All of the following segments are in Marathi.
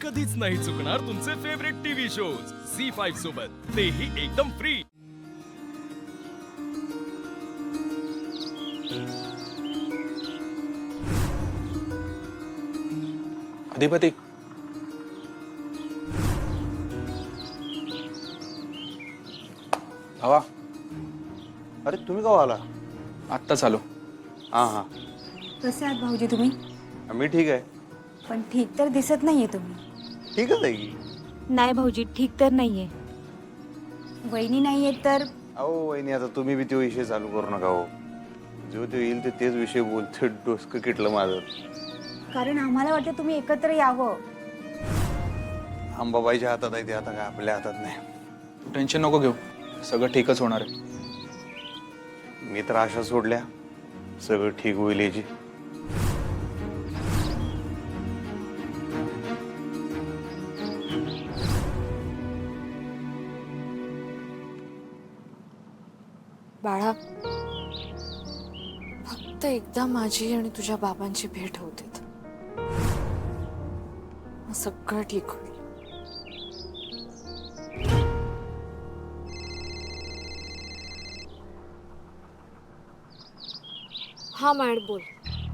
कधीच नाही चुकणार तुमचे फेवरेट टीव्ही शोज झी5 सोबत, तेही एकदम फ्री। अधिपती, भावा, अरे तुम्ही का आला? आत्ताच आलो। हाँ हाँ, कसे आहात भाऊजी तुम्ही? मी ठीक आहे। पण ठीक तर दिसत नाहीये तुम्ही। ठीकच आहे की। नाही भाऊजी, ठीक तर नाहीये। वहिनी नाहीये तर? अहो वहिनी, आता तुम्ही बी तो विषय चालू करू नका हो। जो तो येईल ते तेच विषय बोलते, डोसकं किटलं माझं। कारण आम्हाला वाटतं तुम्ही एकत्र यावं। अंबाबाईच्या हातात आहे ते, आता काय आपल्या हातात नाही। तू टेन्शन नको घेऊ, सगळं ठीकच होणार आहे। मी तर आशा सोडल्या, सगळं ठीक होईल याची। बाळा, फक्त एकदा माझी आणि तुझ्या बाबांची भेट होते, सगळं ठीक होईल। हा मॅड, बोल।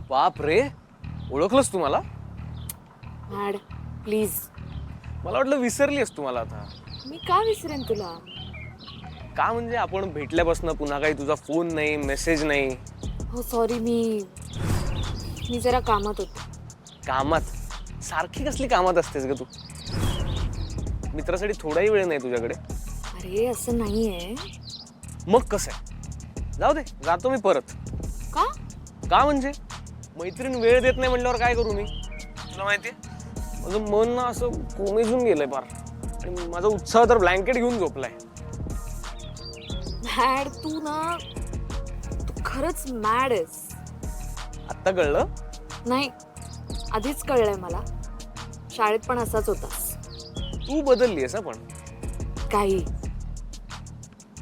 बाप रे, ओळखलंस तू मला? Mad please. मला वाटलं विसरलीस तू मला आता। मी का विसरेन तुला? का म्हणजे आपण भेटल्यापासून पुन्हा काही तुझा फोन नाही, मेसेज नाही। हो सॉरी, मी जरा कामात होते। कामात? सारखी कसली कामात असतेस ग तू? मित्रासाठी थोडाही वेळ नाही तुझ्याकडे? अरे असं नाहीये। मग कसं आहे? जाऊ दे, जातो मी परत। का? का म्हणजे मैत्रीण वेळ देत नाही म्हटल्यावर काय करू मी? तुला माहितीये, माझं मन ना असं कोमेजून गेलंय पार, आणि माझा उत्साह तर ब्लँकेट घेऊन झोपलाय। मॅड, तू खरंच मॅड आहेस। आत्ता कळलं? नाही, आधीच कळलंय मला। शाळेत पण असाच होतास। तू बदललीयस पण। काही,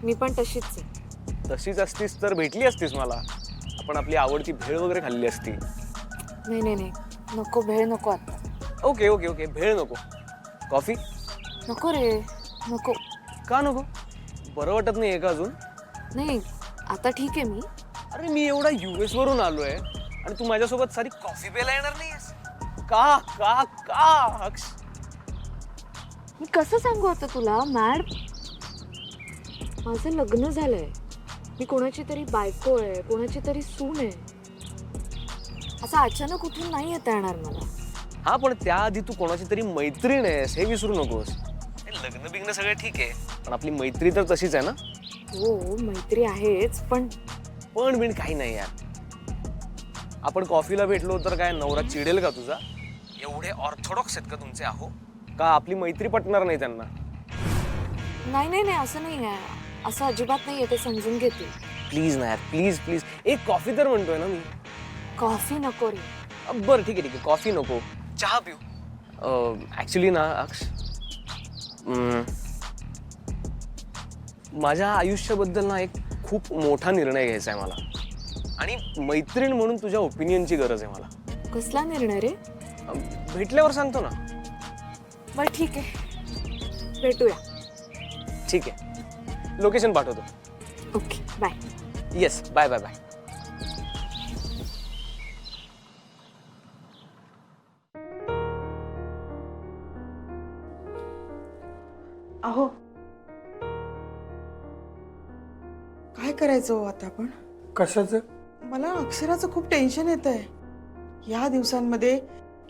मी पण तशीच आहे। तशीच असतीस तर भेटली असतीस मला, आपण आपली आवडती भेळ वगैरे खाल्ली असती। नाही नाही नाही, नको भेळ, नको आता। ओके ओके ओके, भेळ नको, कॉफी? नको रे, नको। का नको? बरं वाटत नाही का अजून? नाही, आता ठीक आहे मी। अरे मी एवढा US वरून आलोय आणि तू माझ्यासोबत सारी कॉफी प्यायला येणार नाहीयेस? का का का अक्ष? मी कसं सांगू आता तुला मॅड? माझं लग्न झालंय, मी कोणाची तरी बायको आहे, कोणाची तरी सून आहे। असं अचानक उठून नाही येता येणार मला। हा, पण त्याआधी तू कोणाची तरी मैत्रीण आहेस हे विसरू नकोस। लग्न बिग्न सगळं ठीक आहे, पण आपली मैत्री तर तशीच आहे ना? हो, मैत्री आहेच, पण बिन काही नाही यार। आपण कॉफीला भेटलो तर काय नवरा चिडेल का तुझा? एवढे ऑर्थोडॉक्स आहेत का तुमचे आहो? का आपली मैत्री पटणार नाही त्यांना? नाही नाही नाही, असं नाही आहे, असं अजिबात नाही आहे, ते समजून घेते। प्लीज ना यार, प्लीज प्लीज, एक कॉफी तर म्हणतोय ना मी। कॉफी नको रे। बरं ठीक आहे, कॉफी नको, चहा पिऊ। ऍक्च्युली ना अक्ष, माझ्या आयुष्याबद्दल ना एक खूप मोठा निर्णय घ्यायचा आहे मला, आणि मैत्रीण म्हणून तुझ्या ओपिनियनची गरज आहे मला। कसला निर्णय रे? भेटल्यावर सांगतो ना। बरं ठीक आहे, भेटूया। ठीक आहे, लोकेशन पाठवतो। Okay, bye. Yes, bye bye bye. अहो, काय करायचं हो आता आपण? कशाचं? मला अक्षराचं खूप टेन्शन येत आहे। या दिवसांमध्ये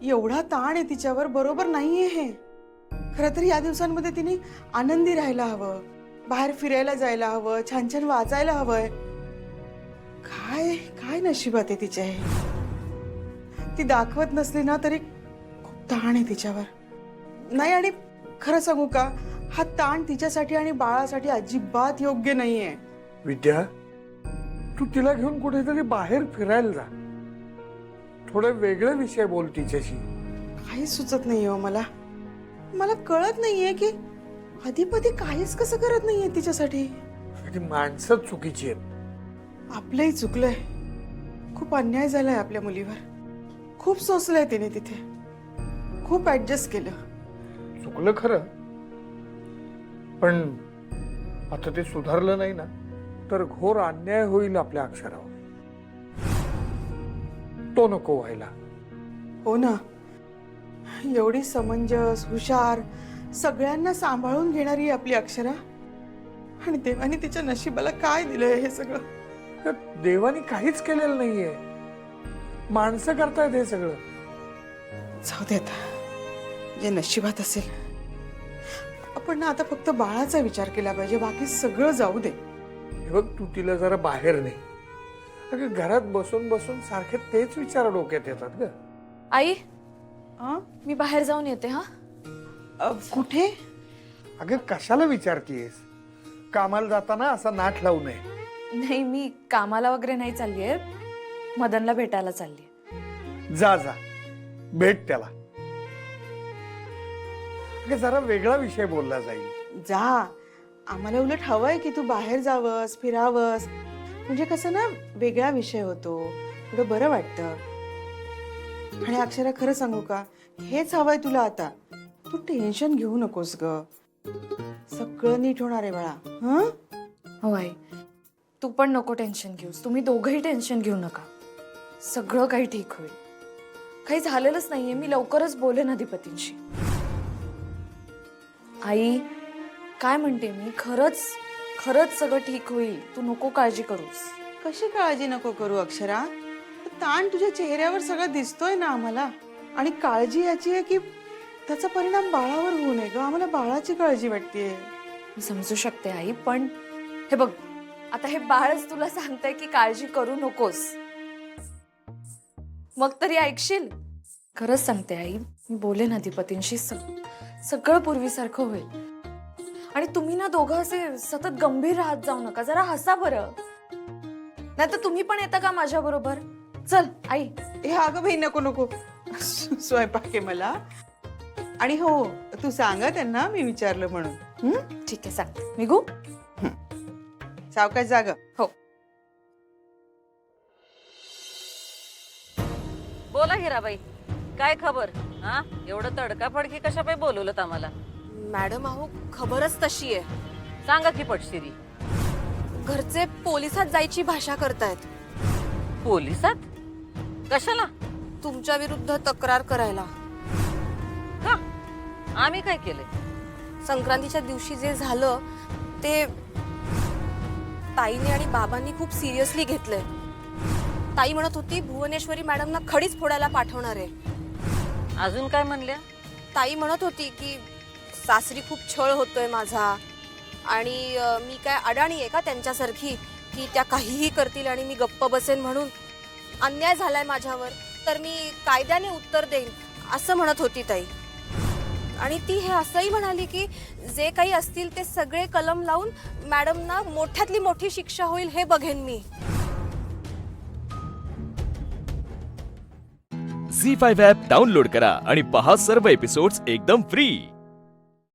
एवढा ताण आहे तिच्यावर, बरोबर नाहीये हे। खरं तर या दिवसांमध्ये तिने आनंदी राहायला हवं, बाहेर फिरायला जायला हवं, छान छान वाचायला हवंय। काय काय नशिबात आहे तिच्या हे। ती दाखवत नसली ना तरी खूप ताण आहे तिच्यावर। नाही, आणि खरं सांगू का, हा ताण तिच्यासाठी आणि बाळासाठी अजिबात योग्य नाहीये। विद्या, तू तिला घेऊन कुठेतरी बाहेर फिरायला जा, थोडे वेगळे विषय बोल तिच्याशी। काही सुचत नाहीये हो मला। मला कळत नाहीये की अधिपती काहीच कसं करत नाहीये तिच्यासाठी। माणसं चुकीची आहेत। आपलंही चुकलंय, खूप अन्याय झालाय आपल्या मुलीवर। खूप सोसलंय तिने तिथे, खूप ऍडजस्ट केलं। चुकलं खरं, पण आता ते सुधारलं नाही ना तर घोर अन्याय होईल आपल्या अक्षरावर. तो नको व्हायला. हो ना, एवढी समंजस, हुशार, सगळ्यांना सांभाळून घेणारी आपली अक्षरा, आणि देवाने तिच्या नशिबाला काय दिलंय हे सगळं. तर देवाने काहीच केलेलं नाहीये, माणसं करतायत हे सगळं. जाऊ दे आता, जे नशिबात असेल. आपण ना आता फक्त बाळाचा विचार केला पाहिजे, बाकी सगळं जाऊ दे. हे बघ, तू तिला जरा बाहेर नाही. अगं घरात बसून बसून सारखे तेच विचार डोक्यात येतात ग. आई, आ? मी बाहेर जाऊन येते हा. कुठे? अगं कशाला विचारतीयस? कामाला जाताना असा नाट लावू नये. नाही, मी कामाला वगैरे नाही चाललीये, मदनला भेटायला चाललीये. जा जा, भेट त्याला. अगं जरा वेगळा विषय बोलला जाईल. जा, आम्हाला उलट हवंय की तू बाहेर जावंस, फिरावंस, म्हणजे कसं ना वेगळा विषय होतो, थोडं बरं वाटतं. आणि अक्षरा, खरं सांगू का, हेच हवंय तुला आता. तू टेन्शन घेऊ नकोस ग, सगळं नीट होणार आहे बाळा. हं? हो आई, तू पण नको टेन्शन घेऊस. तुम्ही दोघंही टेन्शन घेऊ नका, सगळं काही ठीक होईल. काही झालेलंच नाहीये, मी लवकरच बोलेन अधिपतींशी. आई, काय म्हणते मी, खरंच खरंच सगळं ठीक होईल. तू नको काळजी करूस. कशी काळजी नको करू अक्षरा? ताण तुझ्या चेहऱ्यावर सगळं दिसतोय ना आम्हाला. आणि काळजी याची आहे की त्याचा परिणाम बाळावर होऊ नये ग. आम्हाला बाळाची काळजी वाटते. मी समजू शकते आई, पण हे बघ, आता हे बाळच तुला सांगतंय की काळजी करू नकोस, मग तरी ऐकशील? खरंच सांगते आई, मी बोलेन अधिपतींशी, सगळं पूर्वीसारखं होईल. आणि तुम्ही ना दोघं असे सतत गंभीर राहत जाऊ नका, जरा हसा बरं. नाही तर तुम्ही पण येता का माझ्या बरोबर? चल आई. हे अगं बाई, नको नको, स्वयंपाक आहे मला. आणि हो, तू सांगा त्यांना मी विचारलं म्हणून. ठीक आहे, सांगते. निघू? सावकाश जाग. हो. बोला हिराबाई, काय खबर? हा, एवढं तडकाफडकी कशा पायी बोलवलं आम्हाला? मॅडम, अहो खबरच तशी आहे. सांगा की पटशिरी. घरचे पोलिसात जायची भाषा करतायत. पोलिसात? कशाला? तुमच्या विरुद्ध तक्रार करायला. का? आम्ही काय केले? संक्रांतीच्या दिवशी जे झालं ते ताईने आणि बाबांनी खूप सिरियसली घेतलंय. ताई म्हणत होती भुवनेश्वरी मॅडमना खडीच फोडायला पाठवणार आहे. अजून काय म्हणल्या? ताई म्हणत होती की सासरी खूप छळ होतोय माझा, आणि मी काय अडाणी आहे का त्यांच्यासारखी की त्या काहीही करतील आणि मी गप्प बसेन. म्हणून अन्याय झालाय माझ्यावर तर मी कायद्याने उत्तर देईन असं म्हणत होती ताई. आणि ती हे असंही म्हणाली की जे काही असतील ते सगळे कलम लावून मॅडमना मोठ्यातली मोठी शिक्षा होईल हे बघेन मी. झी5 ॲप डाउनलोड करा आणि पहा सर्व एपिसोड्स एकदम फ्री.